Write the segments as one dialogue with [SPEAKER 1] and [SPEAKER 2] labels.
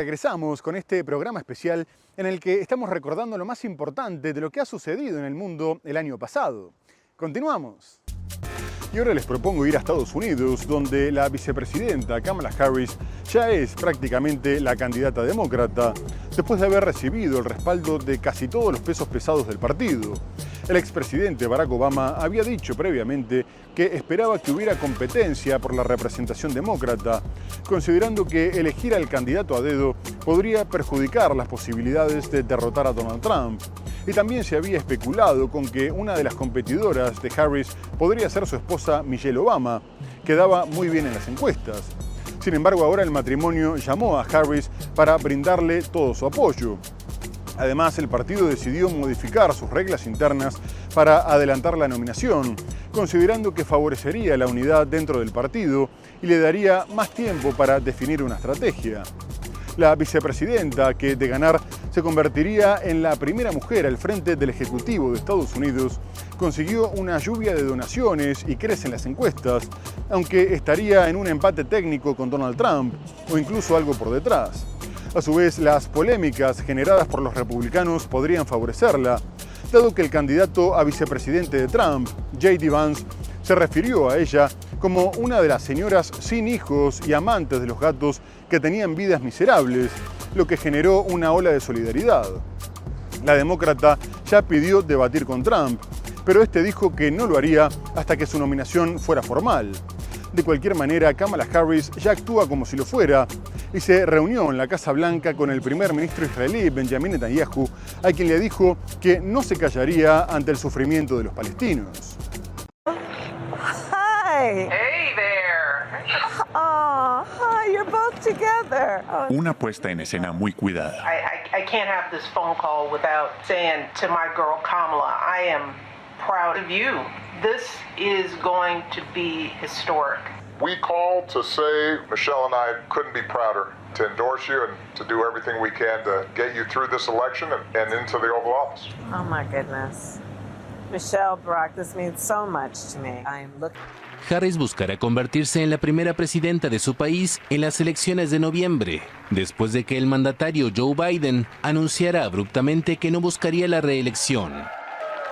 [SPEAKER 1] regresamos con este programa especial en el que estamos recordando lo más importante de lo que ha sucedido en el mundo el año pasado. Continuamos. Y ahora les propongo ir a Estados Unidos, donde la vicepresidenta Kamala Harris ya es prácticamente la candidata demócrata, después de haber recibido el respaldo de casi todos los pesos pesados del partido. El expresidente Barack Obama había dicho previamente que esperaba que hubiera competencia por la representación demócrata, considerando que elegir al candidato a dedo podría perjudicar las posibilidades de derrotar a Donald Trump. Y también se había especulado con que una de las competidoras de Harris podría ser su esposa Michelle Obama, que daba muy bien en las encuestas. Sin embargo, ahora el matrimonio llamó a Harris para brindarle todo su apoyo. Además, el partido decidió modificar sus reglas internas para adelantar la nominación, considerando que favorecería la unidad dentro del partido y le daría más tiempo para definir una estrategia. La vicepresidenta, que de ganar se convertiría en la primera mujer al frente del Ejecutivo de Estados Unidos, consiguió una lluvia de donaciones y crece en las encuestas, aunque estaría en un empate técnico con Donald Trump o incluso algo por detrás. A su vez, las polémicas generadas por los republicanos podrían favorecerla, dado que el candidato a vicepresidente de Trump, J.D. Vance, se refirió a ella como una de las señoras sin hijos y amantes de los gatos que tenían vidas miserables, lo que generó una ola de solidaridad. La demócrata ya pidió debatir con Trump, pero este dijo que no lo haría hasta que su nominación fuera formal. De cualquier manera, Kamala Harris ya actúa como si lo fuera y se reunió en la Casa Blanca con el primer ministro israelí, Benjamin Netanyahu, a quien le dijo que no se callaría ante el sufrimiento de los palestinos.
[SPEAKER 2] Hi.
[SPEAKER 3] Hey there.
[SPEAKER 2] Oh, hi, you're both together. Oh.
[SPEAKER 4] Una puesta en escena muy cuidada.
[SPEAKER 3] I can't have this phone call without saying to my girl Kamala, I am proud of you. This is going to be historic.
[SPEAKER 5] We called to say Michelle and I couldn't be prouder to endorse you and to do everything we can to get you through this election and into the Oval Office.
[SPEAKER 2] Oh my goodness. Michelle, Barack, this means so much to me. I'm looking.
[SPEAKER 6] Harris buscará convertirse en la primera presidenta de su país en las elecciones de noviembre, después de que el mandatario Joe Biden anunciara abruptamente que no buscaría la reelección.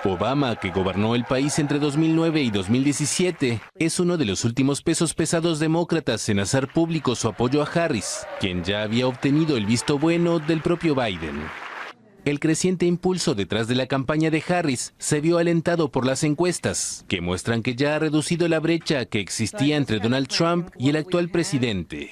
[SPEAKER 6] Obama, que gobernó el país entre 2009 y 2017, es uno de los últimos pesos pesados demócratas en hacer público su apoyo a Harris, quien ya había obtenido el visto bueno del propio Biden. El creciente impulso detrás de la campaña de Harris se vio alentado por las encuestas, que muestran que ya ha reducido la brecha que existía entre Donald Trump y el actual presidente.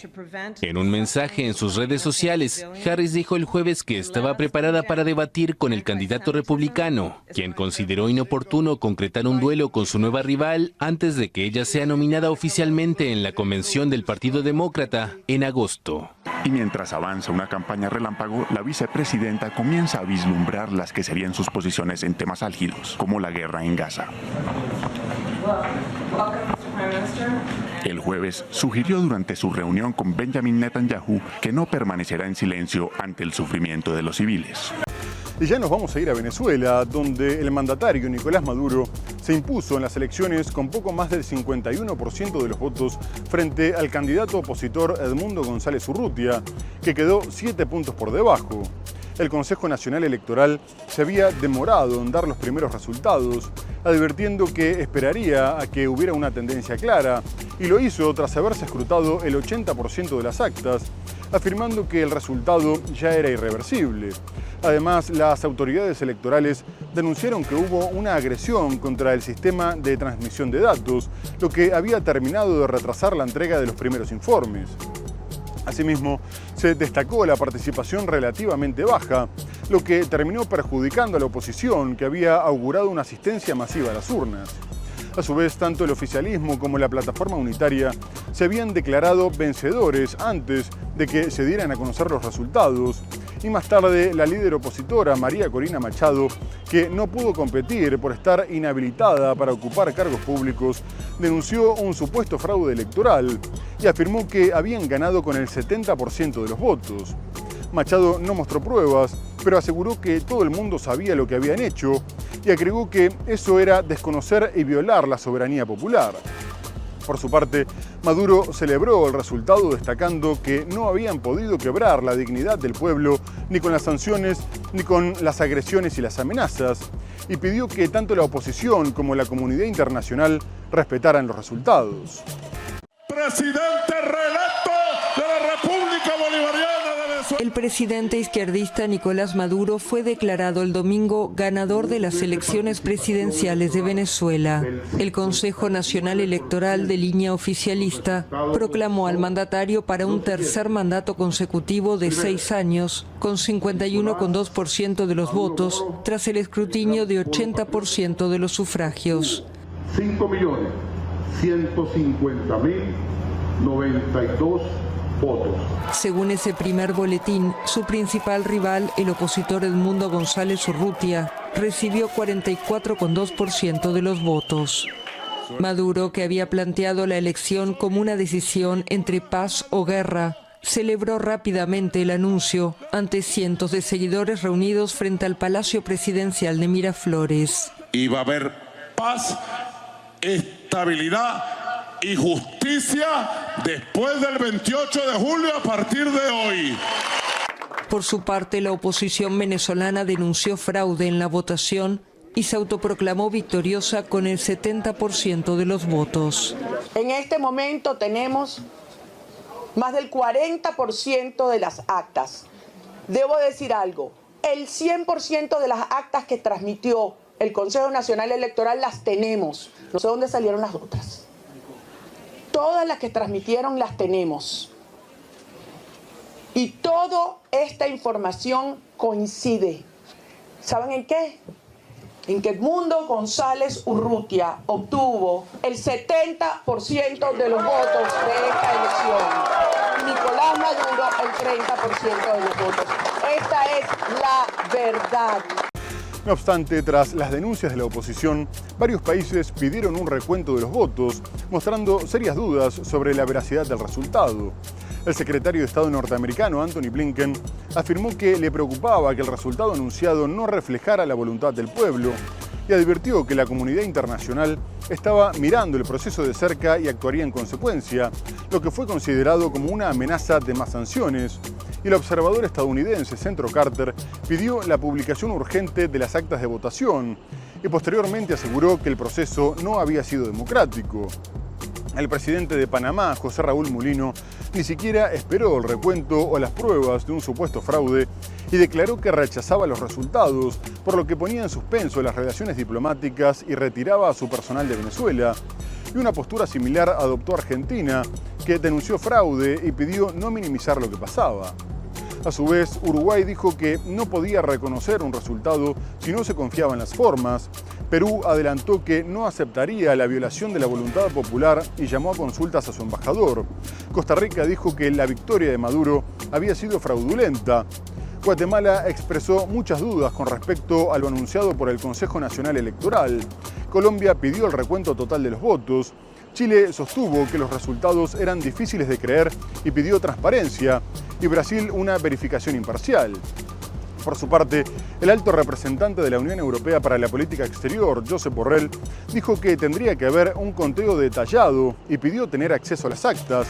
[SPEAKER 6] En un mensaje en sus redes sociales, Harris dijo el jueves que estaba preparada para debatir con el candidato republicano, quien consideró inoportuno concretar un duelo con su nueva rival antes de que ella sea nominada oficialmente en la convención del Partido Demócrata en agosto.
[SPEAKER 4] Y mientras avanza una campaña relámpago, la vicepresidenta comienza a vislumbrar las que serían sus posiciones en temas álgidos, como la guerra en Gaza. El jueves sugirió durante su reunión con Benjamin Netanyahu que no permanecerá en silencio ante el sufrimiento de los civiles.
[SPEAKER 1] Y ya nos vamos a ir a Venezuela, donde el mandatario Nicolás Maduro se impuso en las elecciones con poco más del 51% de los votos frente al candidato opositor Edmundo González Urrutia, que quedó 7 puntos por debajo. El Consejo Nacional Electoral se había demorado en dar los primeros resultados, advirtiendo que esperaría a que hubiera una tendencia clara, y lo hizo tras haberse escrutado el 80% de las actas, afirmando que el resultado ya era irreversible. Además, las autoridades electorales denunciaron que hubo una agresión contra el sistema de transmisión de datos, lo que había terminado de retrasar la entrega de los primeros informes. Asimismo, se destacó la participación relativamente baja, lo que terminó perjudicando a la oposición, que había augurado una asistencia masiva a las urnas. A su vez, tanto el oficialismo como la plataforma unitaria se habían declarado vencedores antes de que se dieran a conocer los resultados, y más tarde la líder opositora María Corina Machado, que no pudo competir por estar inhabilitada para ocupar cargos públicos, denunció un supuesto fraude electoral y afirmó que habían ganado con el 70% de los votos. Machado no mostró pruebas, pero aseguró que todo el mundo sabía lo que habían hecho y agregó que eso era desconocer y violar la soberanía popular. Por su parte, Maduro celebró el resultado destacando que no habían podido quebrar la dignidad del pueblo ni con las sanciones ni con las agresiones y las amenazas, y pidió que tanto la oposición como la comunidad internacional respetaran los resultados.
[SPEAKER 7] Presidente reelecto de la República Bolivariana de Venezuela.
[SPEAKER 8] El presidente izquierdista Nicolás Maduro fue declarado el domingo ganador de las elecciones presidenciales de Venezuela. El Consejo Nacional Electoral de línea oficialista proclamó al mandatario para un tercer mandato consecutivo de 6 años, con 51,2% de los votos, tras el escrutinio de 80% de los sufragios.
[SPEAKER 9] 5.150.092 votos.
[SPEAKER 8] Según ese primer boletín, su principal rival, el opositor Edmundo González Urrutia, recibió 44,2% de los votos. Maduro, que había planteado la elección como una decisión entre paz o guerra, celebró rápidamente el anuncio ante cientos de seguidores reunidos frente al Palacio Presidencial de Miraflores.
[SPEAKER 7] Y va a haber paz, estabilidad y justicia después del 28 de julio a partir de hoy.
[SPEAKER 8] Por su parte, la oposición venezolana denunció fraude en la votación y se autoproclamó victoriosa con el 70% de los votos.
[SPEAKER 10] En este momento tenemos más del 40% de las actas. Debo decir algo, el 100% de las actas que transmitió el Consejo Nacional Electoral las tenemos. No sé dónde salieron las otras. Todas las que transmitieron las tenemos. Y toda esta información coincide. ¿Saben en qué? En que Edmundo González Urrutia obtuvo el 70% de los votos de esta elección. Nicolás Maduro el 30% de los votos. Esta es la verdad.
[SPEAKER 1] No obstante, tras las denuncias de la oposición, varios países pidieron un recuento de los votos, mostrando serias dudas sobre la veracidad del resultado. El secretario de Estado norteamericano, Antony Blinken, afirmó que le preocupaba que el resultado anunciado no reflejara la voluntad del pueblo y advirtió que la comunidad internacional estaba mirando el proceso de cerca y actuaría en consecuencia, lo que fue considerado como una amenaza de más sanciones. Y el observador estadounidense Centro Carter pidió la publicación urgente de las actas de votación y posteriormente aseguró que el proceso no había sido democrático. El presidente de Panamá, José Raúl Mulino, ni siquiera esperó el recuento o las pruebas de un supuesto fraude y declaró que rechazaba los resultados, por lo que ponía en suspenso las relaciones diplomáticas y retiraba a su personal de Venezuela. Y una postura similar adoptó Argentina, que denunció fraude y pidió no minimizar lo que pasaba. A su vez, Uruguay dijo que no podía reconocer un resultado si no se confiaba en las formas. Perú adelantó que no aceptaría la violación de la voluntad popular y llamó a consultas a su embajador. Costa Rica dijo que la victoria de Maduro había sido fraudulenta. Guatemala expresó muchas dudas con respecto a lo anunciado por el Consejo Nacional Electoral. Colombia pidió el recuento total de los votos. Chile sostuvo que los resultados eran difíciles de creer y pidió transparencia, y Brasil una verificación imparcial. Por su parte, el alto representante de la Unión Europea para la Política Exterior, Josep Borrell, dijo que tendría que haber un conteo detallado y pidió tener acceso a las actas,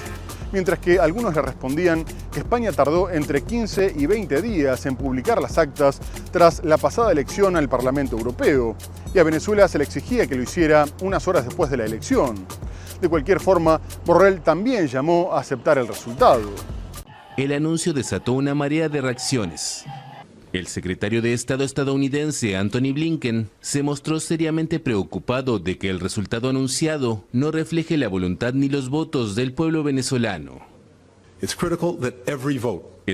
[SPEAKER 1] mientras que algunos le respondían que España tardó entre 15 y 20 días en publicar las actas tras la pasada elección al Parlamento Europeo, y a Venezuela se le exigía que lo hiciera unas horas después de la elección. De cualquier forma, Borrell también llamó a aceptar el resultado.
[SPEAKER 6] El anuncio desató una marea de reacciones. El secretario de Estado estadounidense, Antony Blinken, se mostró seriamente preocupado de que el resultado anunciado no refleje la voluntad ni los votos del pueblo venezolano. Es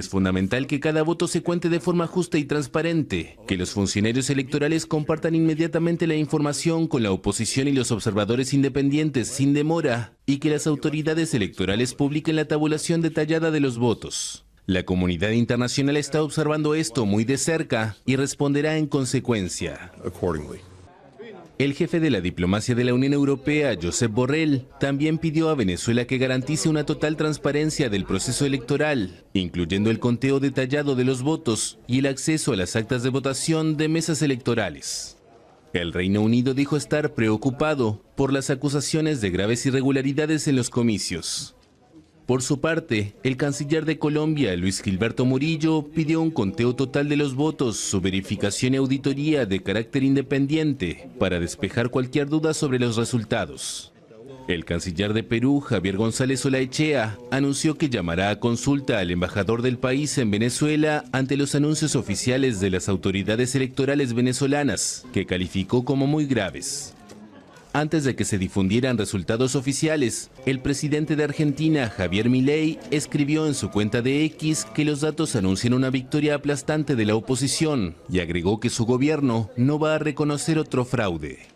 [SPEAKER 6] fundamental que cada voto se cuente de forma justa y transparente, que los funcionarios electorales compartan inmediatamente la información con la oposición y los observadores independientes sin demora, y que las autoridades electorales publiquen la tabulación detallada de los votos. La comunidad internacional está observando esto muy de cerca y responderá en consecuencia. El jefe de la diplomacia de la Unión Europea, Josep Borrell, también pidió a Venezuela que garantice una total transparencia del proceso electoral, incluyendo el conteo detallado de los votos y el acceso a las actas de votación de mesas electorales. El Reino Unido dijo estar preocupado por las acusaciones de graves irregularidades en los comicios. Por su parte, el canciller de Colombia, Luis Gilberto Murillo, pidió un conteo total de los votos, su verificación y auditoría de carácter independiente para despejar cualquier duda sobre los resultados. El canciller de Perú, Javier González Olaechea, anunció que llamará a consulta al embajador del país en Venezuela ante los anuncios oficiales de las autoridades electorales venezolanas, que calificó como muy graves. Antes de que se difundieran resultados oficiales, el presidente de Argentina, Javier Milei, escribió en su cuenta de X que los datos anuncian una victoria aplastante de la oposición y agregó que su gobierno no va a reconocer otro fraude.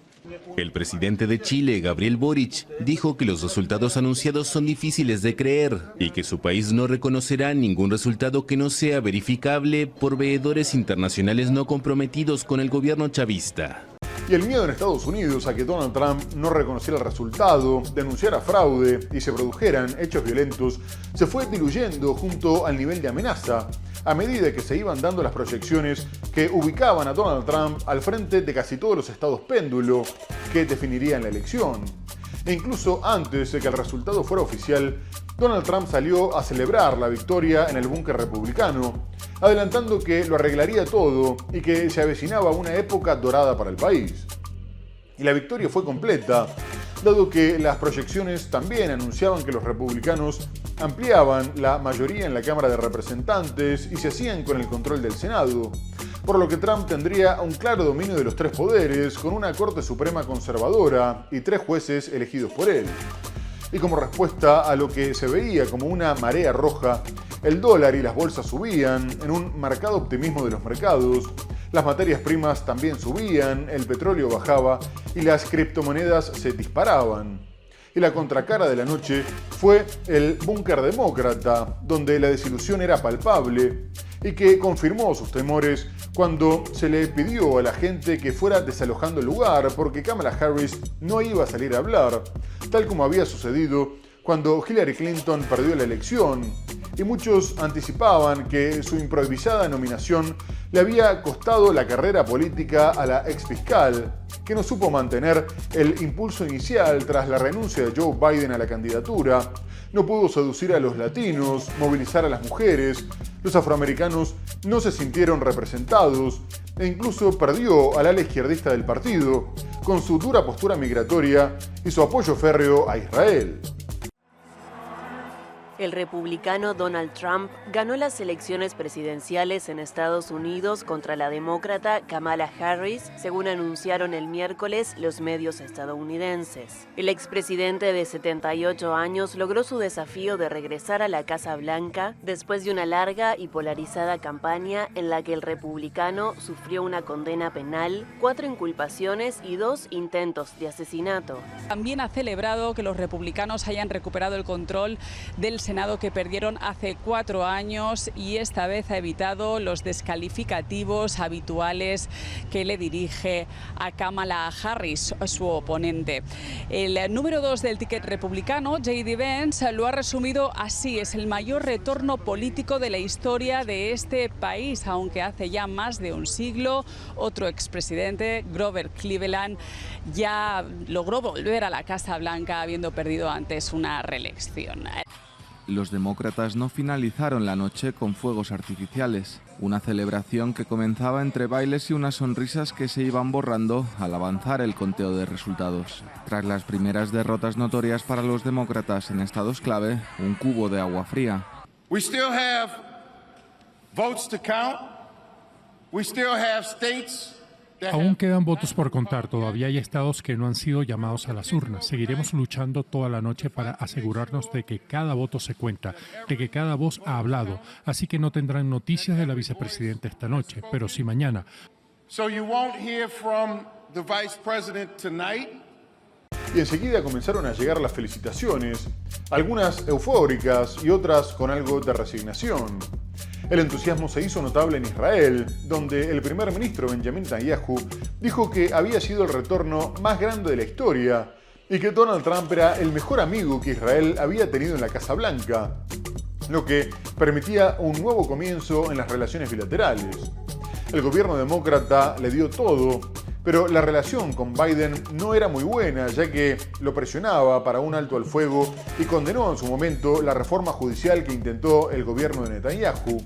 [SPEAKER 6] El presidente de Chile, Gabriel Boric, dijo que los resultados anunciados son difíciles de creer y que su país no reconocerá ningún resultado que no sea verificable por veedores internacionales no comprometidos con el gobierno chavista.
[SPEAKER 1] Y el miedo en Estados Unidos a que Donald Trump no reconociera el resultado, denunciara fraude y se produjeran hechos violentos se fue diluyendo junto al nivel de amenaza a medida que se iban dando las proyecciones que ubicaban a Donald Trump al frente de casi todos los estados péndulo que definirían la elección. E incluso antes de que el resultado fuera oficial, Donald Trump salió a celebrar la victoria en el búnker republicano, adelantando que lo arreglaría todo y que se avecinaba una época dorada para el país. Y la victoria fue completa, dado que las proyecciones también anunciaban que los republicanos ampliaban la mayoría en la Cámara de Representantes y se hacían con el control del Senado, por lo que Trump tendría un claro dominio de los tres poderes, con una Corte Suprema conservadora y 3 jueces elegidos por él. Y como respuesta a lo que se veía como una marea roja, el dólar y las bolsas subían en un marcado optimismo de los mercados, las materias primas también subían, el petróleo bajaba y las criptomonedas se disparaban. Y la contracara de la noche fue el búnker demócrata, donde la desilusión era palpable y que confirmó sus temores cuando se le pidió a la gente que fuera desalojando el lugar porque Kamala Harris no iba a salir a hablar, tal como había sucedido cuando Hillary Clinton perdió la elección, y muchos anticipaban que su improvisada nominación le había costado la carrera política a la exfiscal, que no supo mantener el impulso inicial tras la renuncia de Joe Biden a la candidatura, no pudo seducir a los latinos, movilizar a las mujeres, los afroamericanos no se sintieron representados e incluso perdió al ala izquierdista del partido, con su dura postura migratoria y su apoyo férreo a Israel.
[SPEAKER 11] El republicano Donald Trump ganó las elecciones presidenciales en Estados Unidos contra la demócrata Kamala Harris, según anunciaron el miércoles los medios estadounidenses. El expresidente de 78 años logró su desafío de regresar a la Casa Blanca después de una larga y polarizada campaña en la que el republicano sufrió una condena penal, 4 inculpaciones y 2 intentos de asesinato.
[SPEAKER 12] También ha celebrado que los republicanos hayan recuperado el control del Senado que perdieron hace 4 años y esta vez ha evitado los descalificativos habituales que le dirige a Kamala Harris, su oponente. El número 2 del ticket republicano, J.D. Vance, lo ha resumido así: es el mayor retorno político de la historia de este país, aunque hace ya más de un siglo otro expresidente, Grover Cleveland, ya logró volver a la Casa Blanca habiendo perdido antes una reelección.
[SPEAKER 13] Los demócratas no finalizaron la noche con fuegos artificiales, una celebración que comenzaba entre bailes y unas sonrisas que se iban borrando al avanzar el conteo de resultados. Tras las primeras derrotas notorias para los demócratas en estados clave, un cubo de agua fría.
[SPEAKER 7] We still have votes to count. We still have states.
[SPEAKER 14] Aún quedan votos por contar, todavía hay estados que no han sido llamados a las urnas. Seguiremos luchando toda la noche para asegurarnos de que cada voto se cuenta, de que cada voz ha hablado. Así que no tendrán noticias de la vicepresidenta esta noche, pero sí mañana.
[SPEAKER 7] So you won't hear from the vice president tonight.
[SPEAKER 1] Y enseguida comenzaron a llegar las felicitaciones, algunas eufóricas y otras con algo de resignación. El entusiasmo se hizo notable en Israel, donde el primer ministro Benjamin Netanyahu dijo que había sido el retorno más grande de la historia y que Donald Trump era el mejor amigo que Israel había tenido en la Casa Blanca, lo que permitía un nuevo comienzo en las relaciones bilaterales. El gobierno demócrata le dio todo, Pero la relación con Biden no era muy buena, ya que lo presionaba para un alto al fuego y condenó en su momento la reforma judicial que intentó el gobierno de Netanyahu,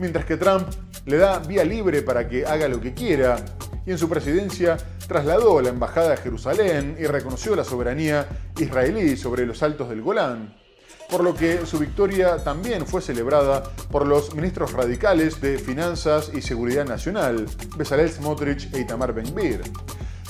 [SPEAKER 1] mientras que Trump le da vía libre para que haga lo que quiera, y en su presidencia trasladó la embajada a Jerusalén y reconoció la soberanía israelí sobre los altos del Golán, por lo que su victoria también fue celebrada por los ministros radicales de Finanzas y Seguridad Nacional, Bezalel Smotrich e Itamar Ben-Gvir.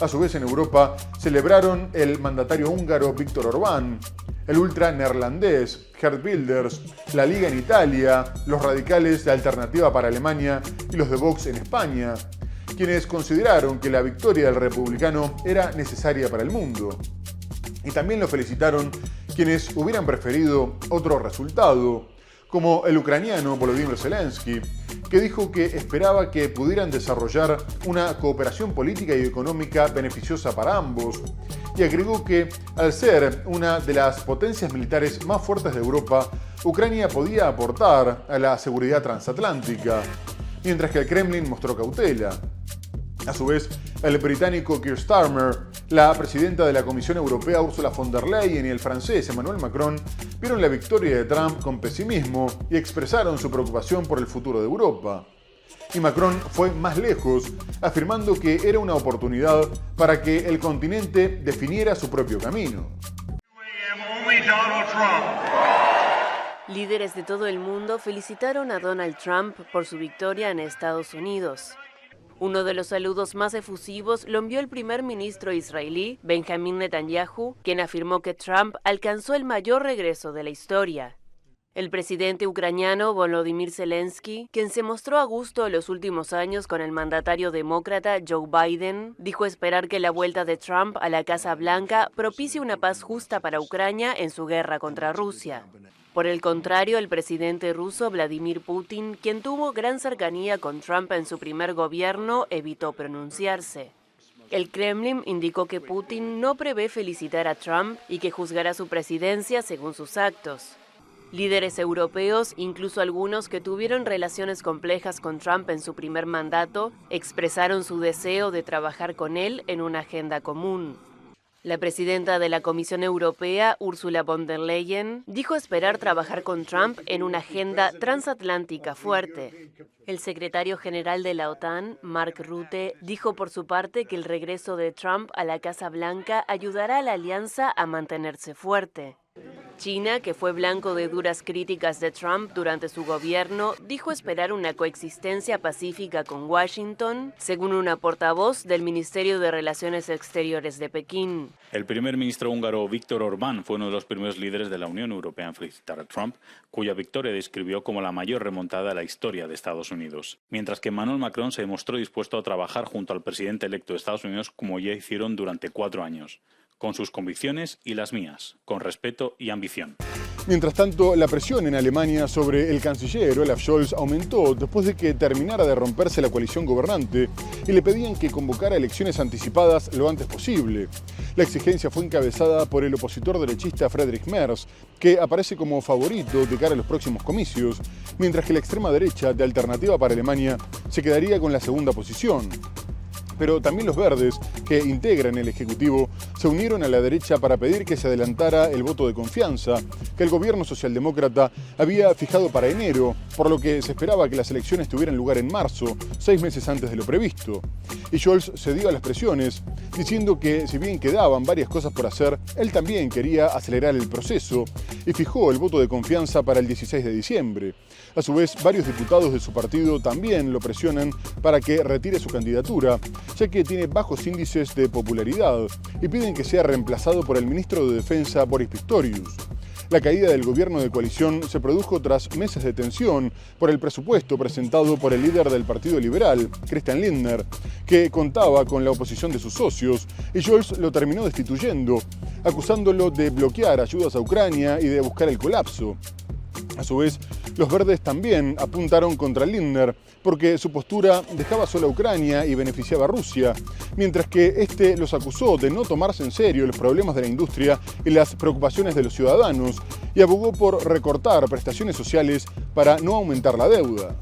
[SPEAKER 1] A su vez, en Europa celebraron el mandatario húngaro Viktor Orbán, el ultra neerlandés Geert Wilders, la Liga en Italia, los radicales de Alternativa para Alemania y los de Vox en España, quienes consideraron que la victoria del republicano era necesaria para el mundo. Y también lo felicitaron quienes hubieran preferido otro resultado, como el ucraniano Volodymyr Zelensky, que dijo que esperaba que pudieran desarrollar una cooperación política y económica beneficiosa para ambos, y agregó que, al ser una de las potencias militares más fuertes de Europa, Ucrania podía aportar a la seguridad transatlántica, mientras que el Kremlin mostró cautela. A su vez, el británico Keir Starmer, la presidenta de la Comisión Europea Ursula von der Leyen y el francés Emmanuel Macron vieron la victoria de Trump con pesimismo y expresaron su preocupación por el futuro de Europa. Y Macron fue más lejos, afirmando que era una oportunidad para que el continente definiera su propio camino.
[SPEAKER 11] Líderes de todo el mundo felicitaron a Donald Trump por su victoria en Estados Unidos. Uno de los saludos más efusivos lo envió el primer ministro israelí, Benjamin Netanyahu, quien afirmó que Trump alcanzó el mayor regreso de la historia. El presidente ucraniano Volodymyr Zelensky, quien se mostró a gusto en los últimos años con el mandatario demócrata Joe Biden, dijo esperar que la vuelta de Trump a la Casa Blanca propicie una paz justa para Ucrania en su guerra contra Rusia. Por el contrario, el presidente ruso Vladimir Putin, quien tuvo gran cercanía con Trump en su primer gobierno, evitó pronunciarse. El Kremlin indicó que Putin no prevé felicitar a Trump y que juzgará su presidencia según sus actos. Líderes europeos, incluso algunos que tuvieron relaciones complejas con Trump en su primer mandato, expresaron su deseo de trabajar con él en una agenda común. La presidenta de la Comisión Europea, Ursula von der Leyen, dijo esperar trabajar con Trump en una agenda transatlántica fuerte. El secretario general de la OTAN, Mark Rutte, dijo por su parte que el regreso de Trump a la Casa Blanca ayudará a la alianza a mantenerse fuerte. China, que fue blanco de duras críticas de Trump durante su gobierno, dijo esperar una coexistencia pacífica con Washington, según una portavoz del Ministerio de Relaciones Exteriores de Pekín.
[SPEAKER 15] El primer ministro húngaro Viktor Orbán fue uno de los primeros líderes de la Unión Europea en felicitar a Trump, cuya victoria describió como la mayor remontada de la historia de Estados Unidos. Mientras que Emmanuel Macron se demostró dispuesto a trabajar junto al presidente electo de Estados Unidos como ya hicieron durante 4 años. Con sus convicciones y las mías, con respeto y ambición.
[SPEAKER 1] Mientras tanto, la presión en Alemania sobre el canciller Olaf Scholz aumentó después de que terminara de romperse la coalición gobernante y le pedían que convocara elecciones anticipadas lo antes posible. La exigencia fue encabezada por el opositor derechista Friedrich Merz, que aparece como favorito de cara a los próximos comicios, mientras que la extrema derecha de Alternativa para Alemania se quedaría con la segunda posición. Pero también los verdes, que integran el Ejecutivo, se unieron a la derecha para pedir que se adelantara el voto de confianza que el gobierno socialdemócrata había fijado para enero, por lo que se esperaba que las elecciones tuvieran lugar en marzo, 6 meses antes de lo previsto. Y Scholz cedió a las presiones, diciendo que si bien quedaban varias cosas por hacer, él también quería acelerar el proceso y fijó el voto de confianza para el 16 de diciembre. A su vez, varios diputados de su partido también lo presionan para que retire su candidatura, ya que tiene bajos índices de popularidad, y piden que sea reemplazado por el ministro de Defensa Boris Pistorius. La caída del gobierno de coalición se produjo tras meses de tensión por el presupuesto presentado por el líder del Partido Liberal, Christian Lindner, que contaba con la oposición de sus socios, y Scholz lo terminó destituyendo, acusándolo de bloquear ayudas a Ucrania y de buscar el colapso. A su vez, los verdes también apuntaron contra Lindner porque su postura dejaba sola a Ucrania y beneficiaba a Rusia, mientras que este los acusó de no tomarse en serio los problemas de la industria y las preocupaciones de los ciudadanos y abogó por recortar prestaciones sociales para no aumentar la deuda.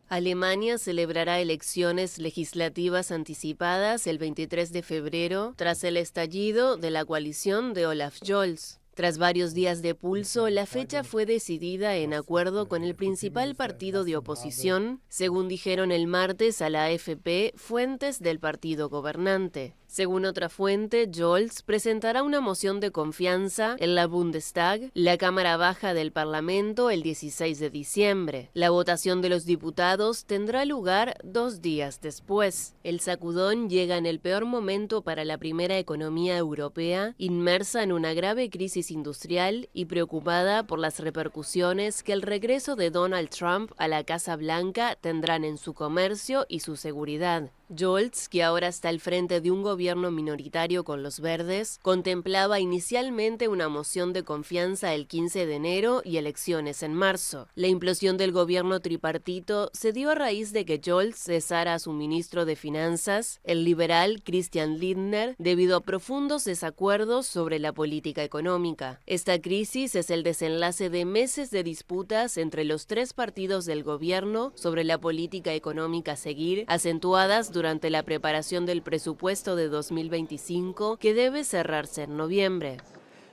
[SPEAKER 11] Alemania celebrará elecciones legislativas anticipadas el 23 de febrero tras el estallido de la coalición de Olaf Scholz. Tras varios días de pulso, la fecha fue decidida en acuerdo con el principal partido de oposición, según dijeron el martes a la AFP fuentes del partido gobernante. Según otra fuente, Scholz presentará una moción de confianza en la Bundestag, la Cámara Baja del Parlamento, el 16 de diciembre. La votación de los diputados tendrá lugar 2 días después. El sacudón llega en el peor momento para la primera economía europea, inmersa en una grave crisis industrial y preocupada por las repercusiones que el regreso de Donald Trump a la Casa Blanca tendrán en su comercio y su seguridad. Scholz, que ahora está al frente de un gobierno minoritario con los verdes, contemplaba inicialmente una moción de confianza el 15 de enero y elecciones en marzo. La implosión del gobierno tripartito se dio a raíz de que Scholz cesara a su ministro de Finanzas, el liberal Christian Lindner, debido a profundos desacuerdos sobre la política económica. Esta crisis es el desenlace de meses de disputas entre los 3 partidos del gobierno sobre la política económica a seguir, acentuadas durante la preparación del presupuesto de 2025, que debe cerrarse en noviembre.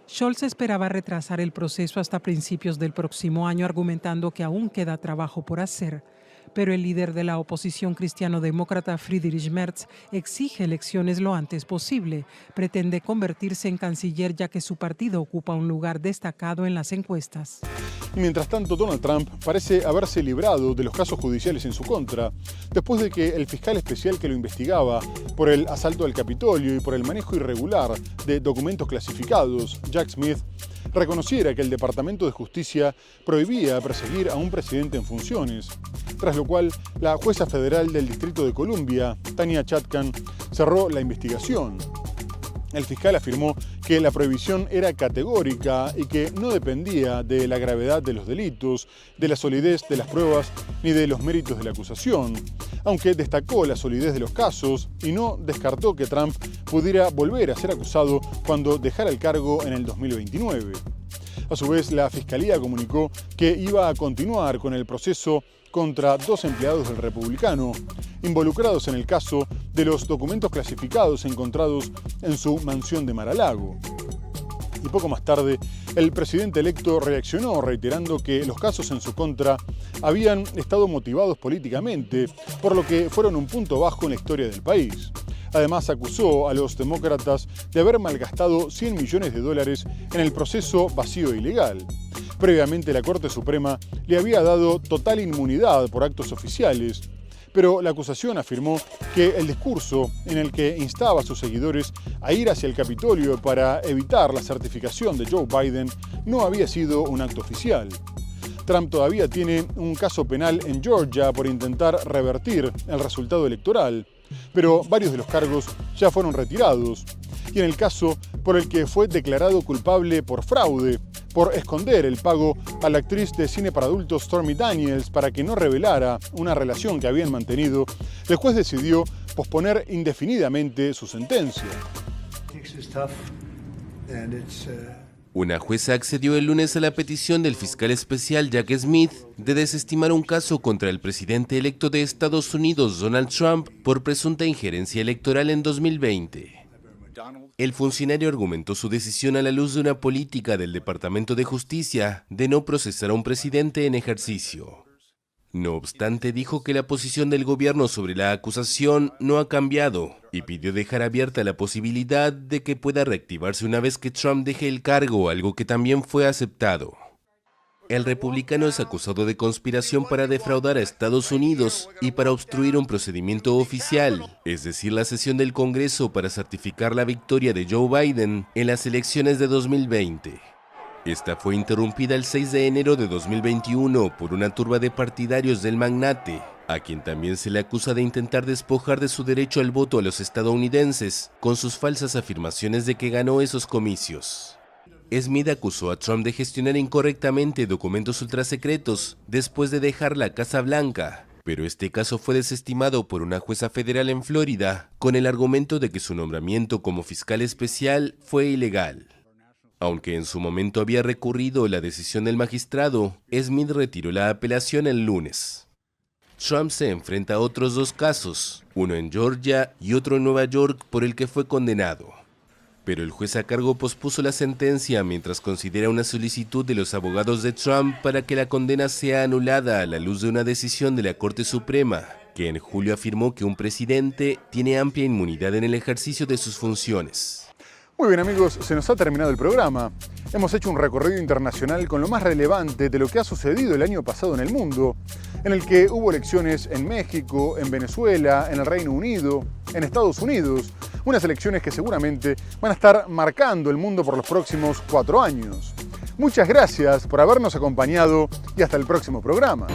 [SPEAKER 16] Scholz esperaba retrasar el proceso hasta principios del próximo año, argumentando que aún queda trabajo por hacer. Pero el líder de la oposición cristiano-demócrata, Friedrich Merz, exige elecciones lo antes posible. Pretende convertirse en canciller, ya que su partido ocupa un lugar destacado en las encuestas.
[SPEAKER 1] Mientras tanto, Donald Trump parece haberse librado de los casos judiciales en su contra, después de que el fiscal especial que lo investigaba por el asalto al Capitolio y por el manejo irregular de documentos clasificados, Jack Smith, reconociera que el Departamento de Justicia prohibía perseguir a un presidente en funciones, tras lo cual la jueza federal del Distrito de Columbia, Tanya Chutkan, cerró la investigación. El fiscal afirmó que la prohibición era categórica y que no dependía de la gravedad de los delitos, de la solidez de las pruebas ni de los méritos de la acusación, aunque destacó la solidez de los casos y no descartó que Trump pudiera volver a ser acusado cuando dejara el cargo en el 2029. A su vez, la Fiscalía comunicó que iba a continuar con el proceso contra 2 empleados del Republicano, involucrados en el caso de los documentos clasificados encontrados en su mansión de Mar-a-Lago. Y poco más tarde, el presidente electo reaccionó reiterando que los casos en su contra habían estado motivados políticamente, por lo que fueron un punto bajo en la historia del país. Además, acusó a los demócratas de haber malgastado $100 millones en el proceso vacío e ilegal. Previamente, la Corte Suprema le había dado total inmunidad por actos oficiales, pero la acusación afirmó que el discurso en el que instaba a sus seguidores a ir hacia el Capitolio para evitar la certificación de Joe Biden no había sido un acto oficial. Trump todavía tiene un caso penal en Georgia por intentar revertir el resultado electoral, pero varios de los cargos ya fueron retirados. Y en el caso por el que fue declarado culpable por fraude, por esconder el pago a la actriz de cine para adultos Stormy Daniels para que no revelara una relación que habían mantenido, el juez decidió posponer indefinidamente su sentencia.
[SPEAKER 6] Una jueza accedió el lunes a la petición del fiscal especial Jack Smith de desestimar un caso contra el presidente electo de Estados Unidos, Donald Trump, por presunta injerencia electoral en 2020. El funcionario argumentó su decisión a la luz de una política del Departamento de Justicia de no procesar a un presidente en ejercicio. No obstante, dijo que la posición del gobierno sobre la acusación no ha cambiado y pidió dejar abierta la posibilidad de que pueda reactivarse una vez que Trump deje el cargo, algo que también fue aceptado. El republicano es acusado de conspiración para defraudar a Estados Unidos y para obstruir un procedimiento oficial, es decir, la sesión del Congreso para certificar la victoria de Joe Biden en las elecciones de 2020. Esta fue interrumpida el 6 de enero de 2021 por una turba de partidarios del magnate, a quien también se le acusa de intentar despojar de su derecho al voto a los estadounidenses con sus falsas afirmaciones de que ganó esos comicios. Smith acusó a Trump de gestionar incorrectamente documentos ultrasecretos después de dejar la Casa Blanca, pero este caso fue desestimado por una jueza federal en Florida con el argumento de que su nombramiento como fiscal especial fue ilegal. Aunque en su momento había recurrido la decisión del magistrado, Smith retiró la apelación el lunes. Trump se enfrenta a otros 2 casos, uno en Georgia y otro en Nueva York, por el que fue condenado. Pero el juez a cargo pospuso la sentencia mientras considera una solicitud de los abogados de Trump para que la condena sea anulada a la luz de una decisión de la Corte Suprema, que en julio afirmó que un presidente tiene amplia inmunidad en el ejercicio de sus funciones.
[SPEAKER 1] Muy bien amigos, se nos ha terminado el programa. Hemos hecho un recorrido internacional con lo más relevante de lo que ha sucedido el año pasado en el mundo, en el que hubo elecciones en México, en Venezuela, en el Reino Unido, en Estados Unidos, unas elecciones que seguramente van a estar marcando el mundo por los próximos 4 años. Muchas gracias por habernos acompañado y hasta el próximo programa.